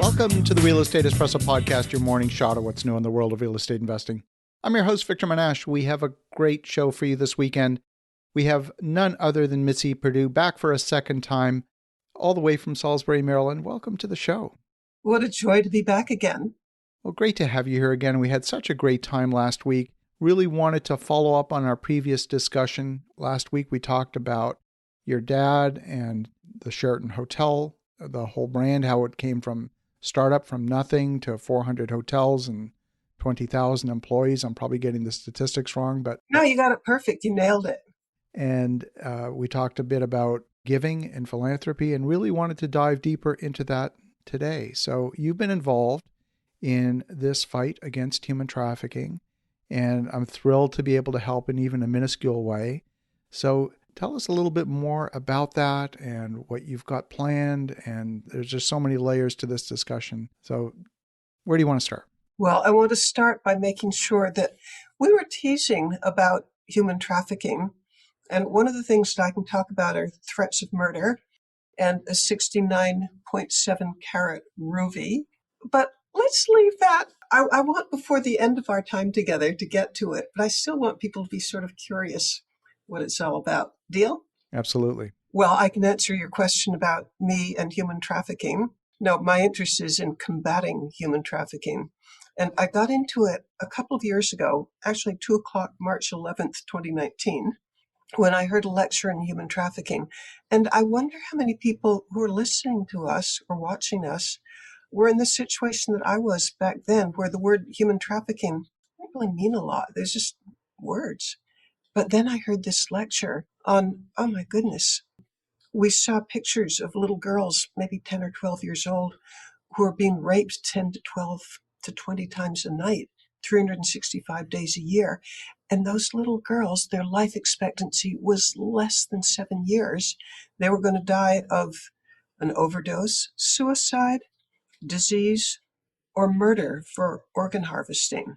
Welcome to the Real Estate Espresso Podcast, your morning shot of what's new in the world of real estate investing. I'm your host, Victor Monash. We have a great show for you this weekend. We have none other than Mitzi Perdue back for a second time, all the way from Salisbury, Maryland. Welcome to the show. What a joy to be back again. Well, great to have you here again. We had such a great time last week. Really wanted to follow up on our previous discussion. Last week, we talked about your dad and the Sheraton Hotel, the whole brand, how it came from startup from nothing to 400 hotels and 20,000 employees. I'm probably getting the statistics wrong, but... No, you got it perfect. You nailed it. And we talked a bit about giving and philanthropy and really wanted to dive deeper into that today. So you've been involved in this fight against human trafficking, and I'm thrilled to be able to help in even a minuscule way. So tell us a little bit more about that and what you've got planned. And there's just so many layers to this discussion. So where do you want to start? Well, I want to start by making sure that we were teasing about human trafficking. And one of the things that I can talk about are threats of murder and a 69.7 carat ruby. But let's leave that. I want before the end of our time together to get to it, but I still want people to be sort of curious what it's all about. Deal? Absolutely. Well, I can answer your question about me and human trafficking. No, my interest is in combating human trafficking. And I got into it a couple of years ago, actually 2 o'clock, March 11th, 2019, when I heard a lecture on human trafficking. And I wonder how many people who are listening to us or watching us were in the situation that I was back then, where the word human trafficking didn't really mean a lot. There's just words. But then I heard this lecture on, oh my goodness, we saw pictures of little girls, maybe 10 or 12 years old, who are being raped 10 to 12 to 20 times a night, 365 days a year. And those little girls, their life expectancy was less than 7 years. They were going to die of an overdose, suicide, disease, or murder for organ harvesting.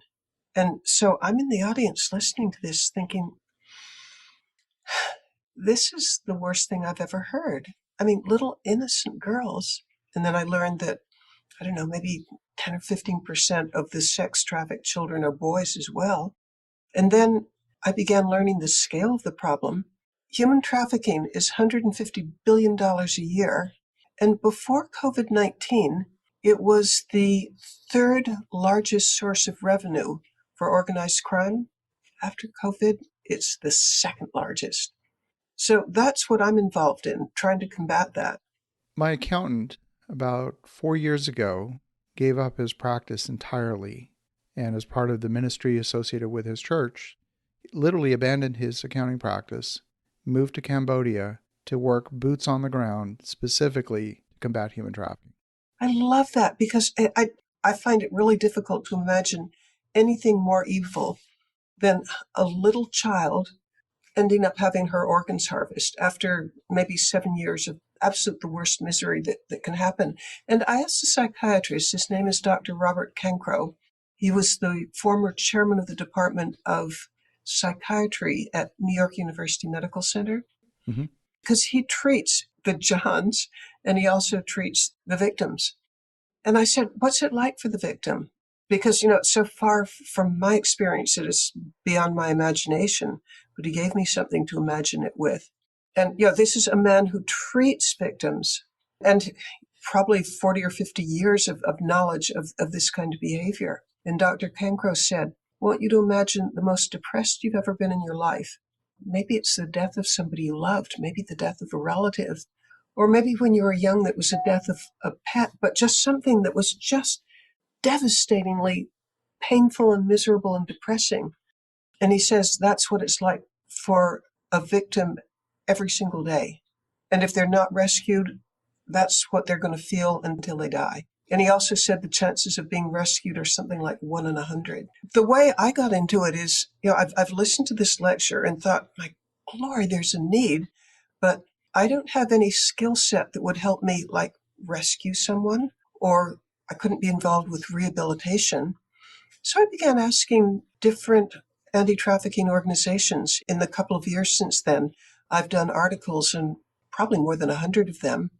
And so I'm in the audience listening to this thinking, this is the worst thing I've ever heard. I mean, little innocent girls. And then I learned that, I don't know, maybe 10 or 15% of the sex trafficked children are boys as well. And then I began learning the scale of the problem. Human trafficking is $150 billion a year. And before COVID-19, it was the third largest source of revenue for organized crime. After COVID, it's the second largest. So that's what I'm involved in, trying to combat that. My accountant, about 4 years ago, gave up his practice entirely, and as part of the ministry associated with his church, literally abandoned his accounting practice, moved to Cambodia to work boots on the ground specifically to combat human trafficking. I love that because I find it really difficult to imagine anything more evil than a little child ending up having her organs harvested after maybe 7 years of absolute the worst misery that can happen. And I asked a psychiatrist, his name is Dr. Robert Cancro. He was the former chairman of the Department of Psychiatry at New York University Medical Center, because he treats the Johns and he also treats the victims. And I said, what's it like for the victim? Because, you know, it's so far from my experience, it is beyond my imagination, but he gave me something to imagine it with. And, you know, this is a man who treats victims and probably 40 or 50 years of knowledge of this kind of behavior. And Dr. Cancro said, I want you to imagine the most depressed you've ever been in your life. Maybe it's the death of somebody you loved, maybe the death of a relative, or maybe when you were young that was a death of a pet, but just something that was just devastatingly painful and miserable and depressing. And he says that's what it's like for a victim every single day. And if they're not rescued, that's what they're going to feel until they die. And he also said the chances of being rescued are something like 1 in 100. The way I got into it is, you know, I've listened to this lecture and thought, my glory, there's a need, but I don't have any skill set that would help me like rescue someone, or I couldn't be involved with rehabilitation. So I began asking different anti-trafficking organizations. In the couple of years since then, I've done articles, and probably more than 100 of them.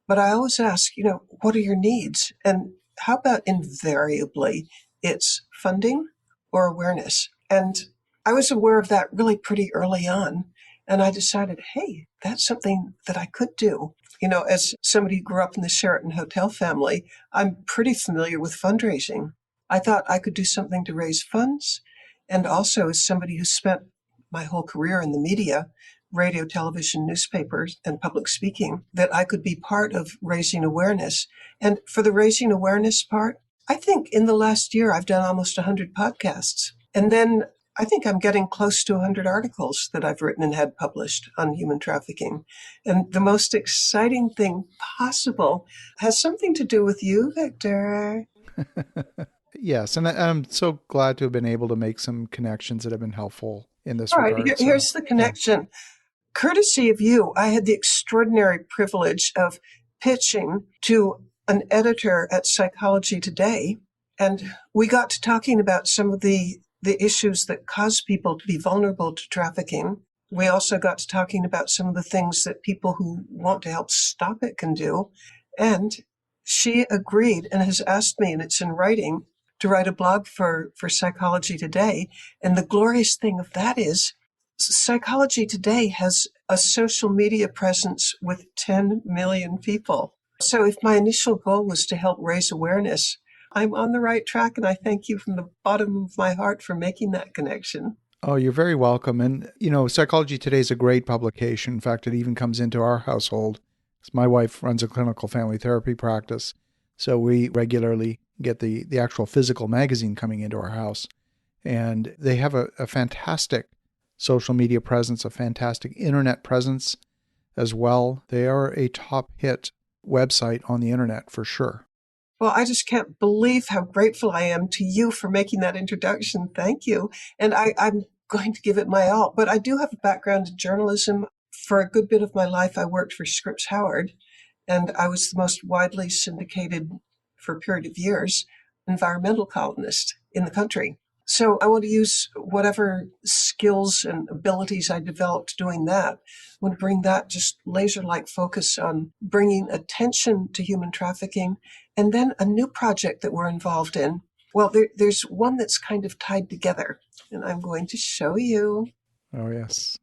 But I always ask, you know, what are your needs? And how about invariably it's funding or awareness? And I was aware of that really pretty early on. And I decided, hey, that's something that I could do. As somebody who grew up in the Sheraton Hotel family, I'm pretty familiar with fundraising. I thought I could do something to raise funds. And also, as somebody who spent my whole career in the media, radio, television, newspapers, and public speaking, that I could be part of raising awareness. And for the raising awareness part, I think in the last year, I've done almost 100 podcasts. And then I think I'm getting close to 100 articles that I've written and had published on human trafficking. And the most exciting thing possible has something to do with you, Victor. Yes, and I'm so glad to have been able to make some connections that have been helpful in this All right, regard. So, here's the yeah. connection. Courtesy of you, I had the extraordinary privilege of pitching to an editor at Psychology Today, and we got to talking about some of the issues that cause people to be vulnerable to trafficking. We also got to talking about some of the things that people who want to help stop it can do. And she agreed and has asked me, and it's in writing, to write a blog for Psychology Today. And the glorious thing of that is Psychology Today has a social media presence with 10 million people. So if my initial goal was to help raise awareness, I'm on the right track, and I thank you from the bottom of my heart for making that connection. Oh, you're very welcome. And, Psychology Today is a great publication. In fact, it even comes into our household. My wife runs a clinical family therapy practice, so we regularly get the actual physical magazine coming into our house. And they have a fantastic social media presence, a fantastic internet presence as well. They are a top hit website on the internet for sure. Well, I just can't believe how grateful I am to you for making that introduction. Thank you. And I'm going to give it my all. But I do have a background in journalism. For a good bit of my life, I worked for Scripps Howard, and I was the most widely syndicated, for a period of years, environmental columnist in the country. So I want to use whatever skills and abilities I developed doing that. I want to bring that just laser-like focus on bringing attention to human trafficking. And then a new project that we're involved in. Well, there's one that's kind of tied together, and I'm going to show you. Oh, yes.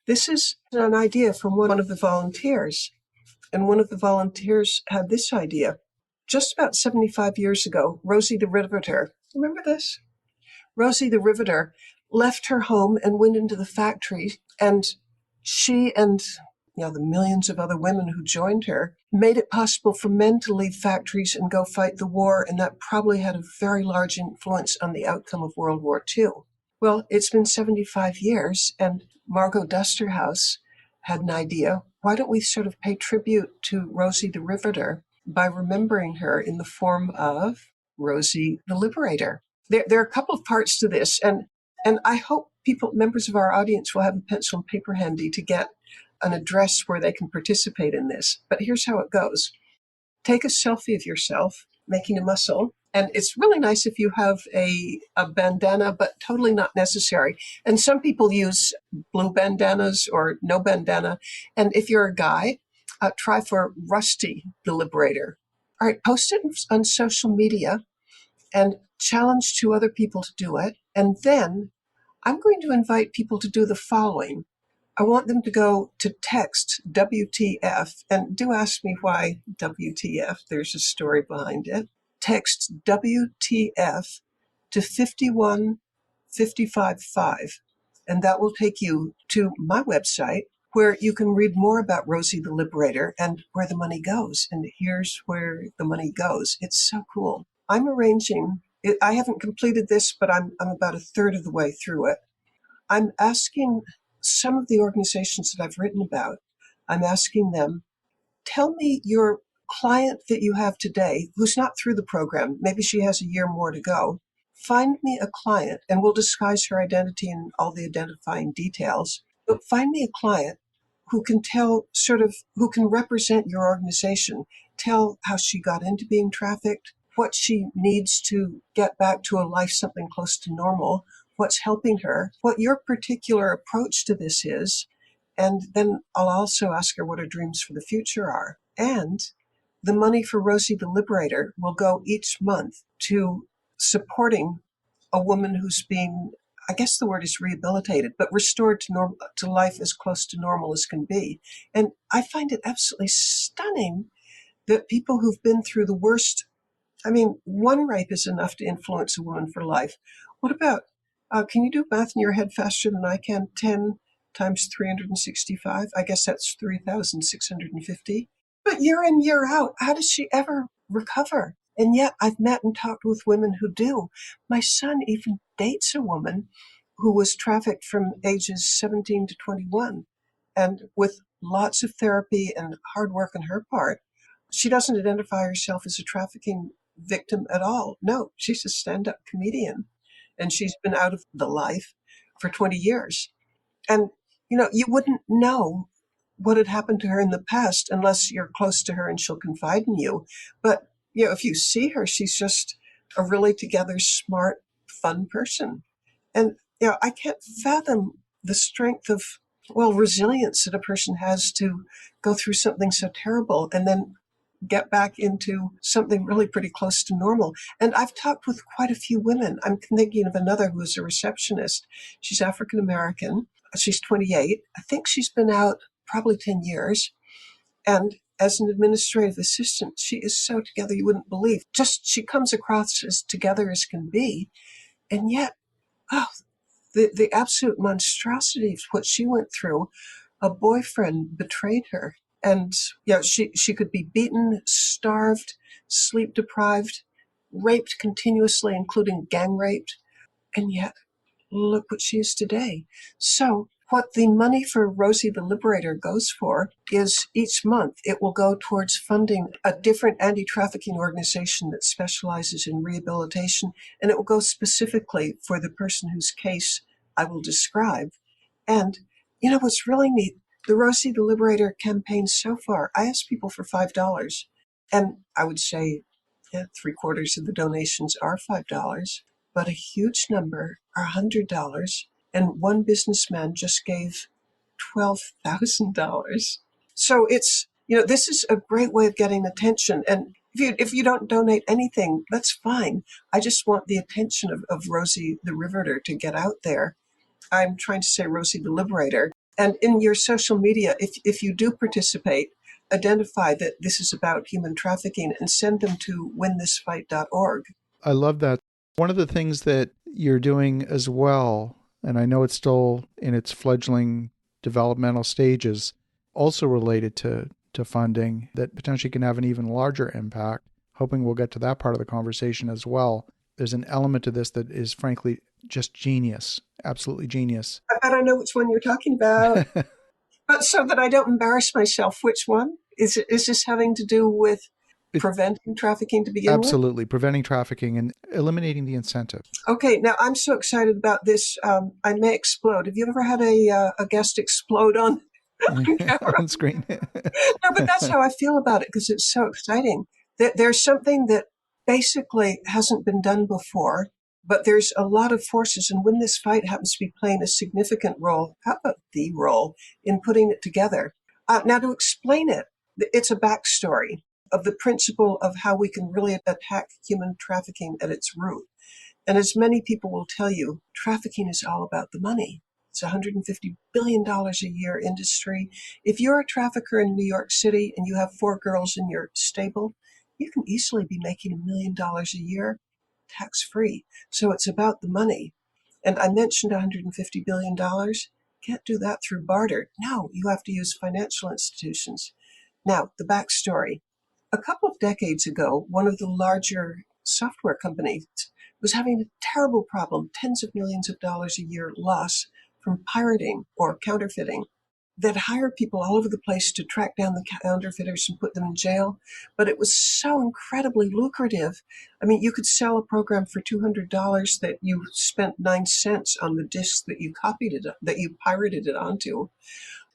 This is an idea from one of the volunteers. And one of the volunteers had this idea. Just about 75 years ago, Rosie the Riveter, remember this? Rosie the Riveter left her home and went into the factory, and she and the millions of other women who joined her made it possible for men to leave factories and go fight the war, and that probably had a very large influence on the outcome of World War II. Well, it's been 75 years, and Margot Dusterhouse had an idea. Why don't we sort of pay tribute to Rosie the Riveter by remembering her in the form of Rosie the Liberator? There are a couple of parts to this, and I hope members of our audience will have a pencil and paper handy to get an address where they can participate in this. But here's how it goes. Take a selfie of yourself making a muscle. And it's really nice if you have a bandana, but totally not necessary. And some people use blue bandanas or no bandana. And if you're a guy, try for Rusty the Liberator. All right, post it on social media and challenge two other people to do it. And then I'm going to invite people to do the following. I want them to go to text WTF, and do ask me why WTF. There's a story behind it. Text WTF to 51555, and that will take you to my website where you can read more about Rosie the Liberator and where the money goes. And here's where the money goes. It's so cool. I'm arranging, I haven't completed this, but I'm about a third of the way through it. I'm asking some of the organizations that I've written about, I'm asking them, tell me your client that you have today who's not through the program. Maybe she has a year more to go. Find me a client, and we'll disguise her identity and all the identifying details. But find me a client who can who can represent your organization, tell how she got into being trafficked, what she needs to get back to a life something close to normal, what's helping her, what your particular approach to this is, and then I'll also ask her what her dreams for the future are. And the money for Rosie the Liberator will go each month to supporting a woman who's being, I guess the word is rehabilitated, but restored to life as close to normal as can be. And I find it absolutely stunning that people who've been through the worst, I mean, one rape is enough to influence a woman for life. What about, can you do math in your head faster than I can? 10 times 365? I guess that's 3,650. But year in, year out, how does she ever recover? And yet I've met and talked with women who do. My son even dates a woman who was trafficked from ages 17 to 21. And with lots of therapy and hard work on her part, she doesn't identify herself as a trafficking victim at all. No, she's a stand-up comedian, and she's been out of the life for 20 years. And, you wouldn't know what had happened to her in the past unless you're close to her and she'll confide in you. But, if you see her, she's just a really together, smart, fun person. And, I can't fathom the strength of, well, resilience that a person has to go through something so terrible and then get back into something really pretty close to normal. And I've talked with quite a few women. I'm thinking of another who is a receptionist. She's African American. She's 28. I think she's been out probably 10 years. And as an administrative assistant, she is so together you wouldn't believe. Just she comes across as together as can be. And yet, oh, the absolute monstrosity of what she went through. A boyfriend betrayed her. And she could be beaten, starved, sleep deprived, raped continuously, including gang raped. And yet, look what she is today. So what the money for Rosie the Liberator goes for is each month it will go towards funding a different anti-trafficking organization that specializes in rehabilitation, and it will go specifically for the person whose case I will describe. And what's really neat, the Rosie the Liberator campaign so far, I asked people for $5, and I would say 3/4 of the donations are $5, but a huge number are $100, and one businessman just gave $12,000. So it's, this is a great way of getting attention. And if you don't donate anything, that's fine. I just want the attention of Rosie the Riveter to get out there. I'm trying to say Rosie the Liberator. And in your social media, if you do participate, identify that this is about human trafficking and send them to winthisfight.org. I love that. One of the things that you're doing as well, and I know it's still in its fledgling developmental stages, also related to funding that potentially can have an even larger impact. Hoping we'll get to that part of the conversation as well. There's an element to this that is frankly just genius, absolutely genius. I bet I know which one you're talking about. But so that I don't embarrass myself, which one? Is this having to do with preventing trafficking to begin with? Absolutely. Preventing trafficking and eliminating the incentive. Okay, now I'm so excited about this. I may explode. Have you ever had a guest explode on camera? On screen. No, but that's how I feel about it because it's so exciting. There's something that basically hasn't been done before, but there's a lot of forces, and When This Fight happens to be playing a significant role, how about the role, in putting it together. Now, to explain it, it's a backstory of the principle of how we can really attack human trafficking at its root. And as many people will tell you, trafficking is all about the money. It's a $150 billion a year industry. If you're a trafficker in New York City and you have 4 girls in your stable, you can easily be making $1 million a year tax-free. So it's about the money. And I mentioned $150 billion. Can't do that through barter. No, you have to use financial institutions. Now, the backstory. A couple of decades ago, one of the larger software companies was having a terrible problem, tens of millions of dollars a year loss from pirating or counterfeiting. They'd hire people all over the place to track down the counterfeiters and put them in jail. But it was so incredibly lucrative. I mean, you could sell a program for $200 that you spent 9 cents on the disk that you that you pirated it onto.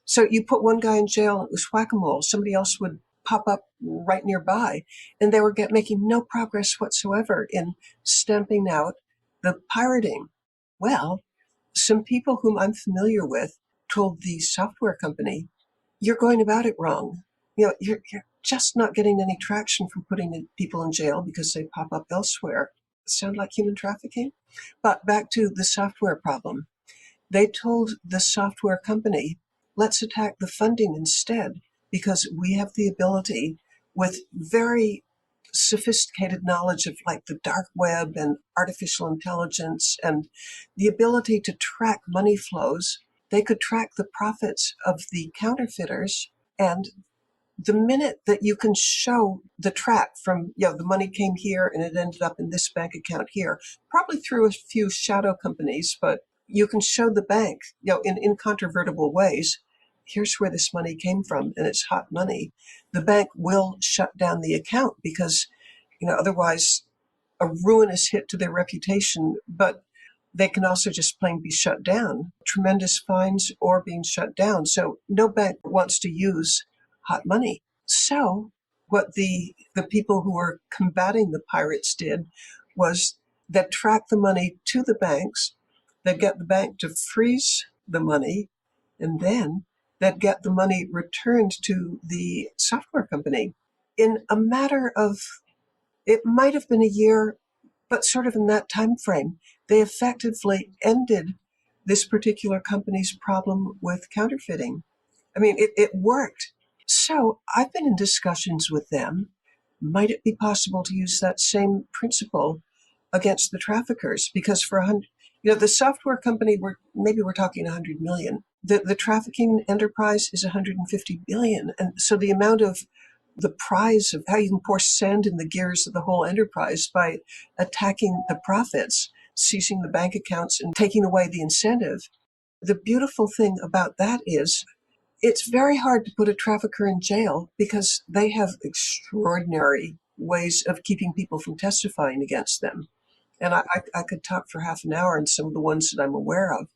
So you put one guy in jail and it was whack-a-mole. Somebody else would pop up right nearby. And they were making no progress whatsoever in stamping out the pirating. Well, some people whom I'm familiar with told the software company, you're going about it wrong. just not getting any traction from putting people in jail because they pop up elsewhere. Sound like human trafficking? But back to the software problem. They told the software company, let's attack the funding instead, because we have the ability, with very sophisticated knowledge of like the dark web and artificial intelligence and the ability to track money flows. They could track the profits of the counterfeiters, and the minute that you can show the track from, the money came here and it ended up in this bank account here, probably through a few shadow companies, but you can show the bank, in incontrovertible ways, here's where this money came from and it's hot money. The bank will shut down the account because, otherwise a ruinous hit to their reputation, but they can also just plain be shut down, tremendous fines or being shut down. So no bank wants to use hot money. So what the people who were combating the pirates did was that track the money to the banks, that get the bank to freeze the money, and then that get the money returned to the software company. In a matter of, it might have been a year, but sort of in that time frame, they effectively ended this particular company's problem with counterfeiting. I mean, it worked. So I've been in discussions with them. Might it be possible to use that same principle against the traffickers? Because for 100, the software company, we're talking 100 million. The trafficking enterprise is 150 billion. And so the amount of the prize of how you can pour sand in the gears of the whole enterprise by attacking the profits, seizing the bank accounts and taking away the incentive. The beautiful thing about that is it's very hard to put a trafficker in jail because they have extraordinary ways of keeping people from testifying against them. And I could talk for half an hour on some of the ones that I'm aware of.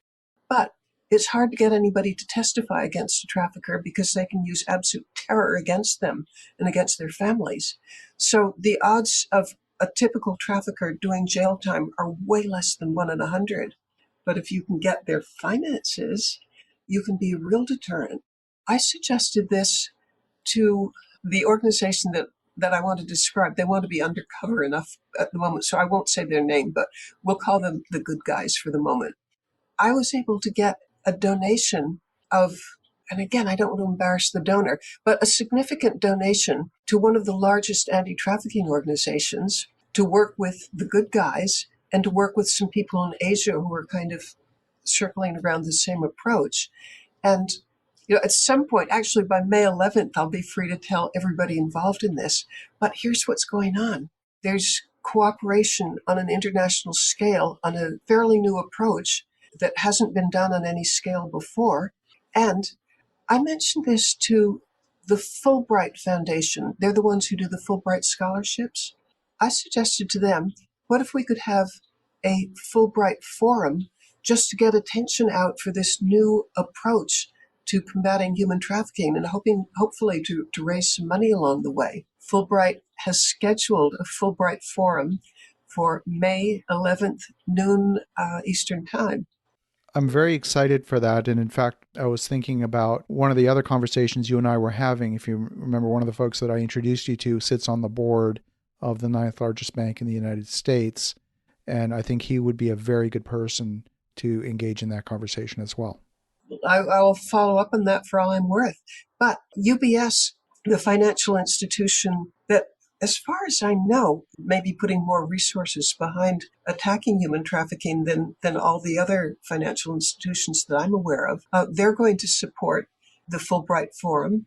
But it's hard to get anybody to testify against a trafficker because they can use absolute terror against them and against their families. So the odds of a typical trafficker doing jail time are way less than 1 in 100. But if you can get their finances, you can be a real deterrent. I suggested this to the organization that I want to describe. They want to be undercover enough at the moment, so I won't say their name, but we'll call them the good guys for the moment. I was able to get a donation of, and again, I don't want to embarrass the donor, but a significant donation to one of the largest anti-trafficking organizations to work with the good guys and to work with some people in Asia who are kind of circling around the same approach. And at some point, actually by May 11th, I'll be free to tell everybody involved in this. But here's what's going on. There's cooperation on an international scale on a fairly new approach that hasn't been done on any scale before. And I mentioned this to the Fulbright Foundation. They're the ones who do the Fulbright scholarships. I suggested to them, what if we could have a Fulbright forum just to get attention out for this new approach to combating human trafficking and hopefully to raise some money along the way. Fulbright has scheduled a Fulbright forum for May 11th, noon Eastern Time. I'm very excited for that. And in fact, I was thinking about one of the other conversations you and I were having. If you remember, one of the folks that I introduced you to sits on the board of the ninth largest bank in the United States. And I think he would be a very good person to engage in that conversation as well. I will follow up on that for all I'm worth. But UBS, the financial institution that, as far as I know, may be putting more resources behind attacking human trafficking than all the other financial institutions that I'm aware of, they're going to support the Fulbright Forum.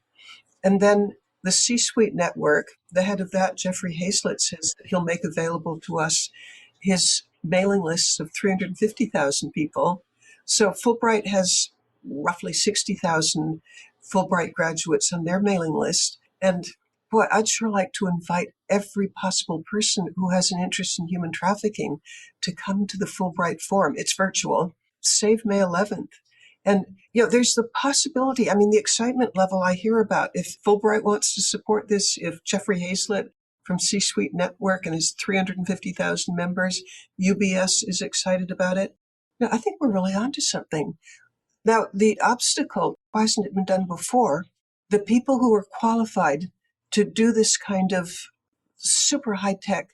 And then the C-Suite Network, the head of that, Jeffrey Hazlett, says that he'll make available to us his mailing lists of 350,000 people. So Fulbright has roughly 60,000 Fulbright graduates on their mailing list. And boy, I'd sure like to invite every possible person who has an interest in human trafficking to come to the Fulbright Forum. It's virtual. Save May 11th. And, there's the possibility, the excitement level I hear about, if Fulbright wants to support this, if Jeffrey Hazlett from C-Suite Network and his 350,000 members, UBS is excited about it. I think we're really onto something. Now, the obstacle, why hasn't it been done before? The people who are qualified to do this kind of super high-tech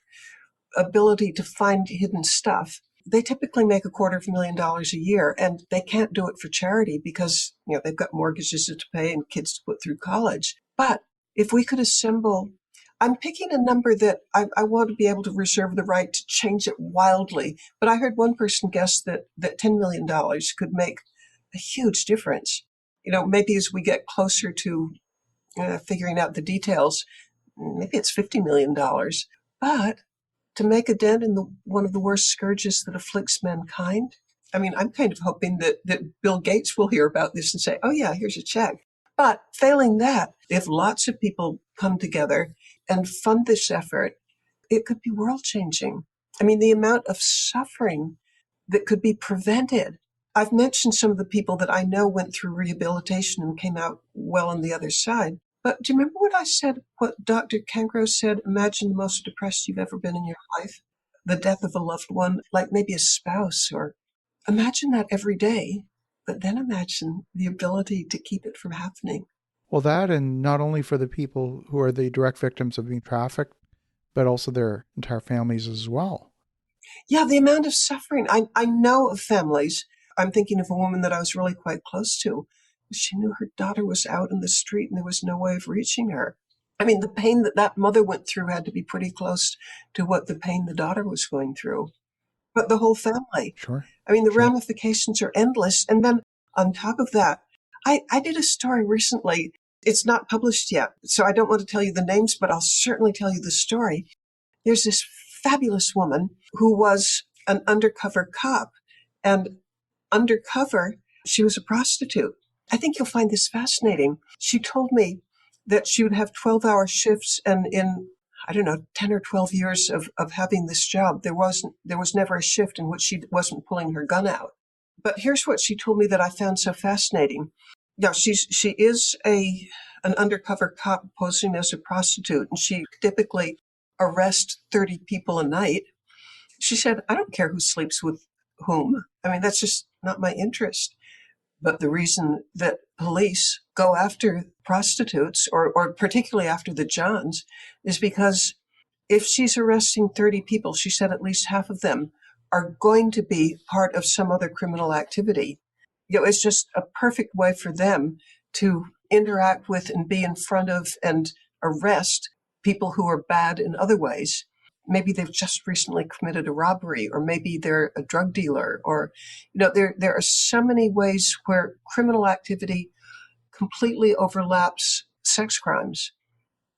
ability to find hidden stuff, they typically make $250,000 a year, and they can't do it for charity because they've got mortgages to pay and kids to put through college. But if we could assemble, I'm picking a number that I want to be able to reserve the right to change it wildly. But I heard one person guess that $10 million could make a huge difference. Maybe as we get closer to figuring out the details, maybe it's $50 million. But to make a dent in one of the worst scourges that afflicts mankind? I mean, I'm kind of hoping that Bill Gates will hear about this and say, oh, yeah, here's a check. But failing that, if lots of people come together and fund this effort, it could be world changing. I mean, the amount of suffering that could be prevented. I've mentioned some of the people that I know went through rehabilitation and came out well on the other side. But do you remember what I said, what Dr. Cancro said? Imagine the most depressed you've ever been in your life. The death of a loved one, like maybe a spouse, or imagine that every day, but then imagine the ability to keep it from happening. Well, that, and not only for the people who are the direct victims of being trafficked, but also their entire families as well. Yeah, the amount of suffering. I know of families. I'm thinking of a woman that I was really quite close to. She knew her daughter was out in the street and there was no way of reaching her. I mean, the pain that mother went through had to be pretty close to what the pain the daughter was going through. But the whole family. Sure. I mean, the Sure. ramifications are endless. And then on top of that, I did a story recently. It's not published yet, so I don't want to tell you the names, but I'll certainly tell you the story. There's this fabulous woman who was an undercover cop, and undercover, she was a prostitute. I think you'll find this fascinating. She told me that she would have 12-hour shifts, and in, I don't know, 10 or 12 years of having this job, there was never a shift in which she wasn't pulling her gun out. But here's what she told me that I found so fascinating. Yeah, she is an undercover cop posing as a prostitute, and she typically arrests 30 people a night. She said, I don't care who sleeps with whom. I mean, that's just not my interest. But the reason that police go after prostitutes, or particularly after the Johns, is because if she's arresting 30 people, she said at least half of them are going to be part of some other criminal activity. It's just a perfect way for them to interact with and be in front of and arrest people who are bad in other ways. Maybe they've just recently committed a robbery, or maybe they're a drug dealer, or, there are so many ways where criminal activity completely overlaps sex crimes.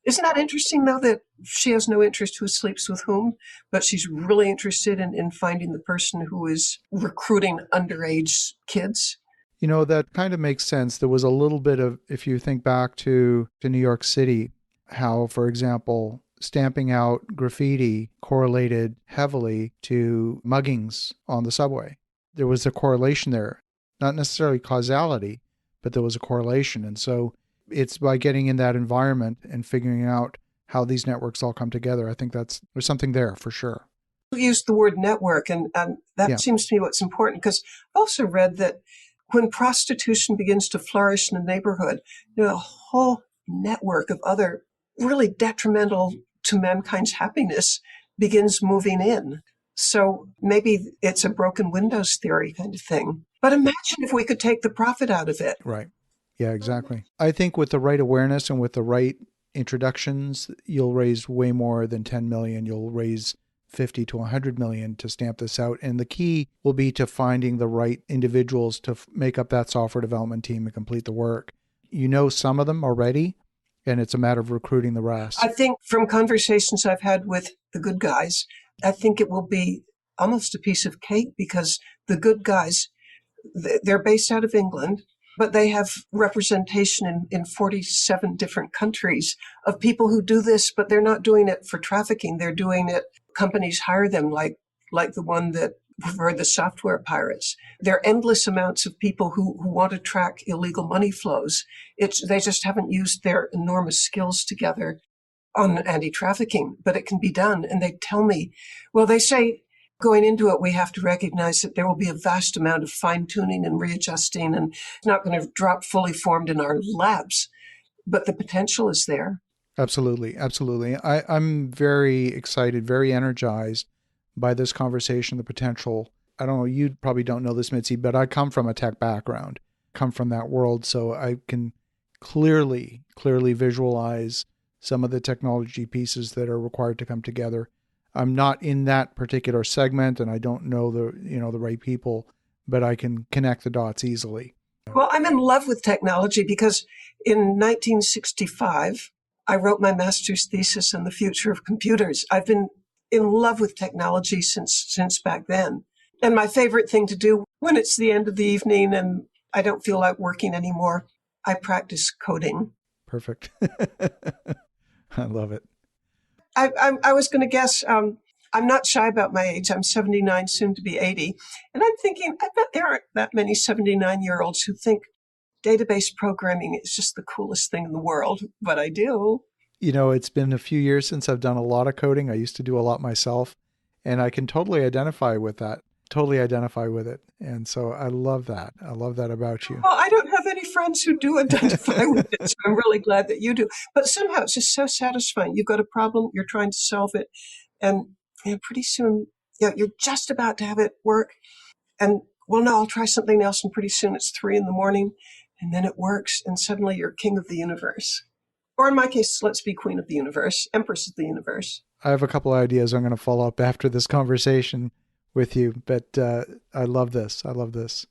Isn't that interesting, though, that she has no interest who sleeps with whom, but she's really interested in finding the person who is recruiting underage kids? That kind of makes sense. There was a little bit of, if you think back to New York City, how, for example, stamping out graffiti correlated heavily to muggings on the subway. There was a correlation there, not necessarily causality, but there was a correlation. And so it's by getting in that environment and figuring out how these networks all come together. I think there's something there for sure. You used the word network, and that seems to me what's important, because I've also read that when prostitution begins to flourish in a neighborhood, a whole network of other really detrimental to mankind's happiness begins moving in. So maybe it's a broken windows theory kind of thing. But imagine if we could take the profit out of it. Right. Yeah, exactly. I think with the right awareness and with the right introductions, you'll raise way more than 10 million. You'll raise 50 to 100 million to stamp this out. And the key will be to finding the right individuals to make up that software development team and complete the work. Some of them already, and it's a matter of recruiting the rest. I think from conversations I've had with the good guys, I think it will be almost a piece of cake, because the good guys, they're based out of England, but they have representation in 47 different countries of people who do this, but they're not doing it for trafficking. They're doing it, companies hire them, like the one that for the software pirates. There are endless amounts of people who want to track illegal money flows. They just haven't used their enormous skills together on anti-trafficking, but it can be done. And they tell me, well, they say, going into it, we have to recognize that there will be a vast amount of fine-tuning and readjusting, and it's not going to drop fully formed in our labs, but the potential is there. Absolutely, absolutely. I'm very excited, very energized by this conversation, the potential. I don't know, you probably don't know this, Mitzi, but I come from a tech background, come from that world, so I can clearly visualize some of the technology pieces that are required to come together. I'm not in that particular segment and I don't know the right people, but I can connect the dots easily. Well, I'm in love with technology because in 1965, I wrote my master's thesis on the future of computers. I've been in love with technology since back then. And my favorite thing to do when it's the end of the evening and I don't feel like working anymore, I practice coding. Perfect. I love it. I was going to guess. I'm not shy about my age. I'm 79, soon to be 80. And I'm thinking, I bet there aren't that many 79-year-olds who think database programming is just the coolest thing in the world, but I do. It's been a few years since I've done a lot of coding. I used to do a lot myself, and I can totally identify with that, totally identify with it. And so I love that. I love that about you. Well, I don't have any friends who do identify with it, so I'm really glad that you do. But somehow it's just so satisfying. You've got a problem, you're trying to solve it, and pretty soon, you're just about to have it work. And well, no, I'll try something else, and pretty soon it's 3 in the morning, and then it works, and suddenly you're king of the universe. Or in my case, let's be queen of the universe, empress of the universe. I have a couple of ideas I'm going to follow up after this conversation with you, but I love this. I love this.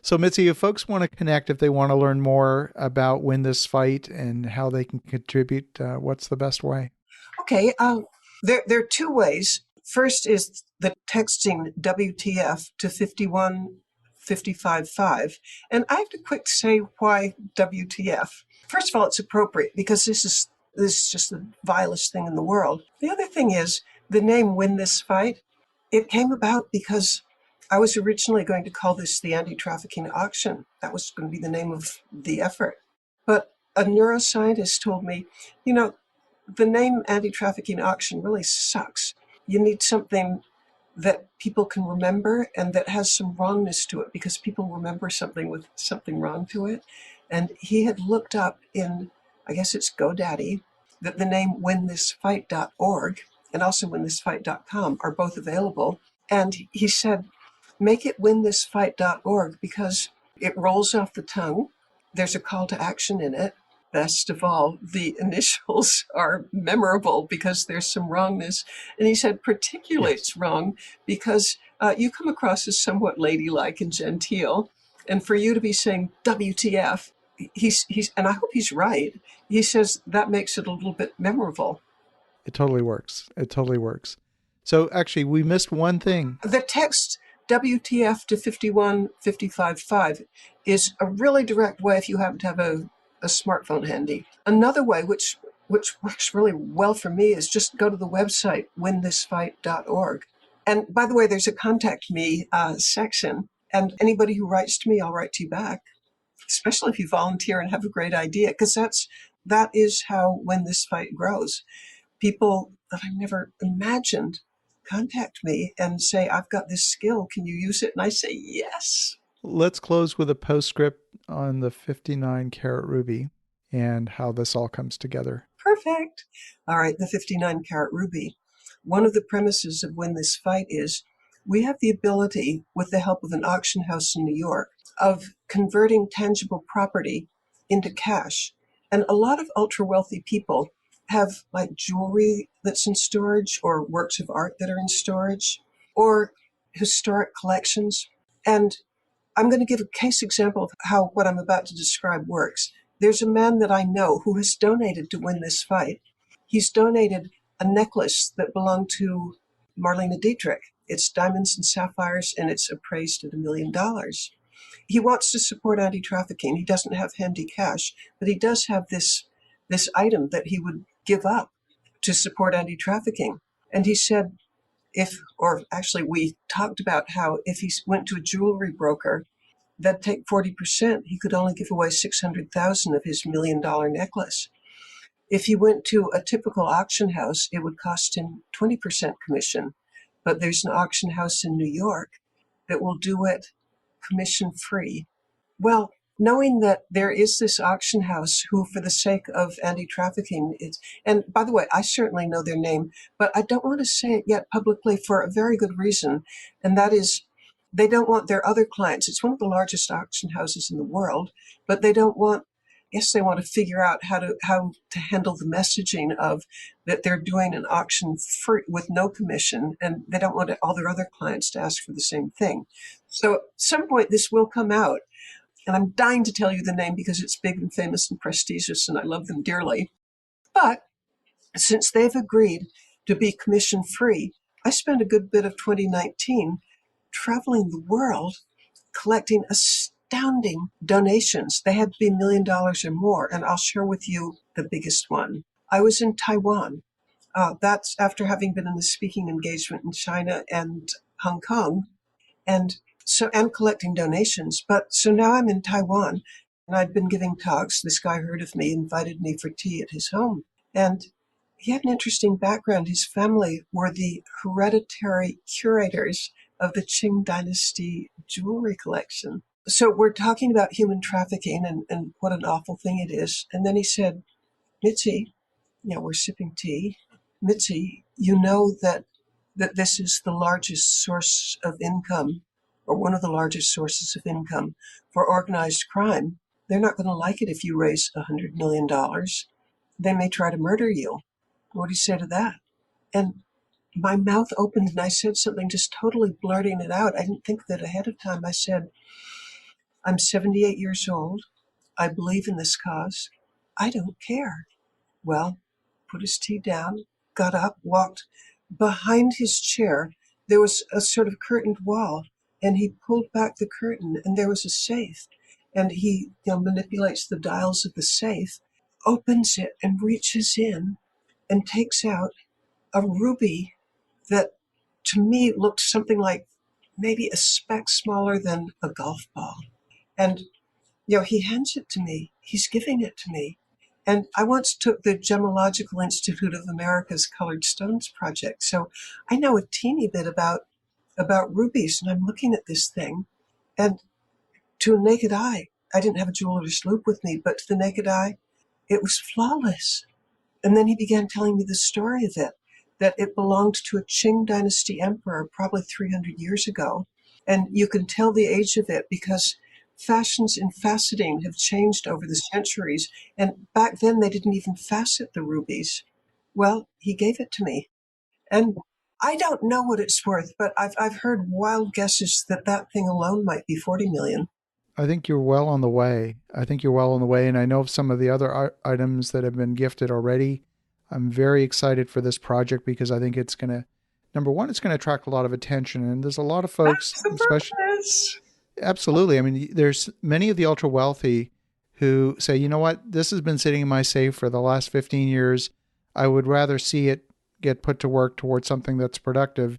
So, Mitzi, if folks want to connect, if they want to learn more about Win This Fight and how they can contribute, what's the best way? Okay, there are two ways. First is the texting WTF to 51555. And I have to quick say why WTF. First of all, it's appropriate because this is just the vilest thing in the world. The other thing is the name Win This Fight. It came about because I was originally going to call this the anti-trafficking auction. That was going to be the name of the effort. But a neuroscientist told me, you know, the name anti-trafficking auction really sucks. You need something that people can remember and that has some wrongness to it because people remember something with something wrong to it. And he had looked up in, I guess it's GoDaddy, that the name winthisfight.org and also winthisfight.com are both available. And he said, make it winthisfight.org because it rolls off the tongue. There's a call to action in it. Best of all, the initials are memorable because there's some wrongness. And he said, particularly Yes. it's wrong because you come across as somewhat ladylike and genteel. And for you to be saying WTF, and I hope he's right. He says that makes it a little bit memorable. It totally works. It totally works. So, actually, we missed one thing. The text WTF to 51555 is a really direct way if you happen to have a smartphone handy. Another way, which works really well for me, is just go to the website winthisfight.org. And by the way, there's a contact me section. And anybody who writes to me, I'll write to you back, especially if you volunteer and have a great idea, because that is how Win This Fight grows. People that I never imagined contact me and say, I've got this skill. Can you use it? And I say, yes. Let's close with a postscript on the 59 carat ruby and how this all comes together. Perfect. All right, the 59 carat ruby. One of the premises of Win This Fight is we have the ability, with the help of an auction house in New York, of converting tangible property into cash. And a lot of ultra wealthy people have like jewelry that's in storage or works of art that are in storage or historic collections. And I'm going to give a case example of how what I'm about to describe works. There's a man that I know who has donated to Win This Fight. He's donated a necklace that belonged to Marlene Dietrich. It's diamonds and sapphires, and it's appraised at $1 million. He wants to support anti-trafficking. He doesn't have handy cash, but he does have this item that he would give up to support anti-trafficking. And he said, we talked about how if he went to a jewelry broker, that'd take 40%. He could only give away 600,000 of his $1 million necklace. If he went to a typical auction house, it would cost him 20% commission. But there's an auction house in New York that will do it commission free. Well, knowing that there is this auction house who, for the sake of anti-trafficking, and by the way, I certainly know their name, but I don't want to say it yet publicly for a very good reason, and that is they don't want their other clients. It's one of the largest auction houses in the world, but they don't want. Yes, they want to figure out how to handle the messaging of that they're doing an auction for, with no commission, and they don't want all their other clients to ask for the same thing. So at some point, this will come out. And I'm dying to tell you the name because it's big and famous and prestigious, and I love them dearly. But since they've agreed to be commission free, I spent a good bit of 2019 traveling the world collecting astounding donations. They had to be $1 million or more, and I'll share with you the biggest one. I was in Taiwan. That's after having been in the speaking engagement in China and Hong Kong. And and collecting donations. But so now I'm in Taiwan and I'd been giving talks. This guy heard of me, invited me for tea at his home. And he had an interesting background. His family were the hereditary curators of the Qing Dynasty jewelry collection. So we're talking about human trafficking and what an awful thing it is. And then he said, Mitzi, we're sipping tea. Mitzi, you know that this is the largest source of income, or one of the largest sources of income for organized crime. They're not going to like it if you raise $100 million. They may try to murder you. What do you say to that? And my mouth opened and I said something, just totally blurting it out. I didn't think of it ahead of time. I said, I'm 78 years old. I believe in this cause. I don't care. Well, put his tea down, got up, walked behind his chair. There was a sort of curtained wall, and he pulled back the curtain, and there was a safe. And he manipulates the dials of the safe, opens it, and reaches in and takes out a ruby that to me looked something like maybe a speck smaller than a golf ball. And he hands it to me. He's giving it to me. And I once took the Gemological Institute of America's Colored Stones project, so I know a teeny bit about rubies. And I'm looking at this thing, and to a naked eye, I didn't have a jeweler's loupe with me, but to the naked eye, it was flawless. And then he began telling me the story of it, that it belonged to a Qing dynasty emperor probably 300 years ago. And you can tell the age of it because fashions in faceting have changed over the centuries. And back then, they didn't even facet the rubies. Well, he gave it to me. And I don't know what it's worth, but I've heard wild guesses that thing alone might be 40 million. I think you're well on the way. I think you're well on the way. And I know of some of the other items that have been gifted already. I'm very excited for this project because I think it's going to, number one, it's going to attract a lot of attention. And there's a lot of folks, especially, absolutely. I mean, there's many of the ultra wealthy who say, you know what, this has been sitting in my safe for the last 15 years. I would rather see it get put to work towards something that's productive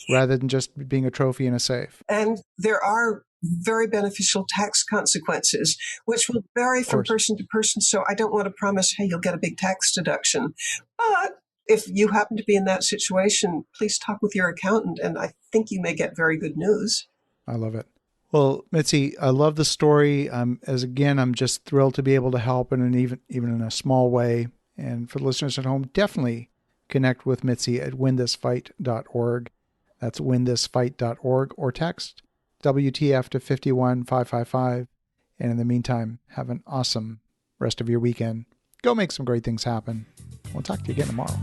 rather than just being a trophy in a safe. And there are very beneficial tax consequences, which will vary from person to person. So I don't want to promise, hey, you'll get a big tax deduction. But if you happen to be in that situation, please talk with your accountant, and I think you may get very good news. I love it. Well, Mitzi, I love the story. I'm just thrilled to be able to help in even in a small way. And for the listeners at home, definitely connect with Mitzi at winthisfight.org. That's winthisfight.org, or text WTF to 51555. And in the meantime, have an awesome rest of your weekend. Go make some great things happen. We'll talk to you again tomorrow.